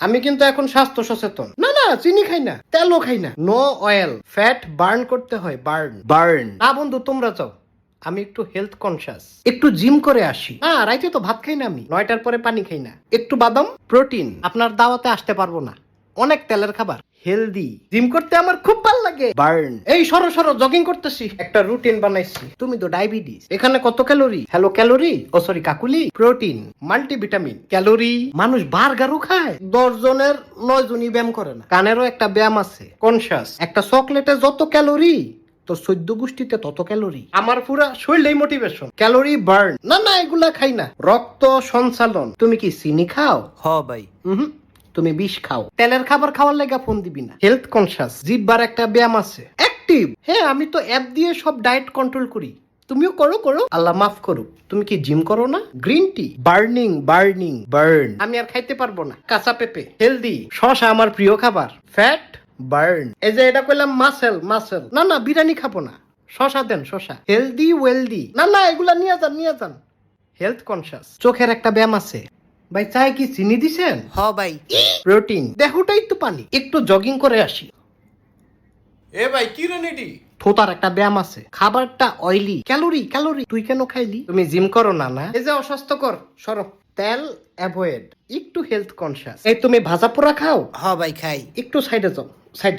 আমি কিন্তু এখন স্বাস্থ্য সচেতন। না না, চিনি খাই না, তেলও খাই না, নো অয়েল। ফ্যাট বার্ন করতে হয়, বার্ন বার্ন। না বন্ধু, তোমরা যাও, আমি একটু হেলথ কনসিয়াস, একটু জিম করে আসি। না, রাইতে তো ভাত খাই না, আমি 9টার পরে পানি খাই না। একটু বাদাম প্রোটিন। আপনার দাওয়াতে আসতে পারবো না, অনেক তেলের খাবার। হেলদি জিম করতে আমার খুব ভালো লাগে। বার্ন। এই সরো সরো, জগিং করতেছি, একটা রুটিন বানাইছি। তুমি তো ডায়াবেটিস, এখানে কত ক্যালোরি? হ্যালো ক্যালোরি, ও sorry Kakuli. Protein, multivitamin, calorie. মানুষ বার্গারও খায়, 10 জনের 9 জনই ব্যায়াম করে না। কানেরও একটা ব্যায়াম আছে, কনসিয়াস। একটা চকলেটে যত ক্যালোরি, তো 14 গোষ্ঠীতে তত ক্যালোরি। আমার পুরা শরীরেই মোটিভেশন, ক্যালোরি বার্ন। না না, এগুলা খাই না। রক্ত সঞ্চালন। তুমি কি চিনি খাও? ভাই। তুমি বিষ খাও। তেলের খাবার খাওয়ার লেগা ফোন দিবি না। হেলথ কনসিয়াস, জিব্বার একটা ব্যায়াম আছে, অ্যাক্টিভ। হ্যাঁ, আমি তো অ্যাপ দিয়ে সব ডায়েট কন্ট্রোল করি। তুমিও করো করো, আল্লাহ মাফ করুক। তুমি কি জিম করো না? Green tea, burning burning burn. আমি আর খাইতে পারবো না। কাঁচা পেঁপে, হেলদি। শশা আমার প্রিয় খাবার। Fat burn. এই যে এটা কইলাম মাসেল মাসেল। না না, বিরিয়ানি খাবো না, শশা দেন শশা। Healthy wealthy. না না, এগুলা নিয়ে যান নিয়ে যান। Health conscious. চোখের একটা ব্যায়াম আছে। ভাই, চাই কি চিনি দিছেন? ভাই। প্রোটিন। দেহটাই তো পানি। একটু জগিং করে আসি। এ ভাই, কি রে নেডি? থোতার একটা ব্যায়াম আছে। খাবারটা অয়েলি, ক্যালোরি ক্যালোরি। তুই কেন খাইলি? তুমি জিম করো না? না, এই যে অস্বাস্থ্যকর, সরো। তেল অ্যাভয়েড, একটু হেলথ কনসিয়াস। এই তুমি ভাজা পোড়া খাও? ভাই খাই। একটু সাইডে যাও, সাইড।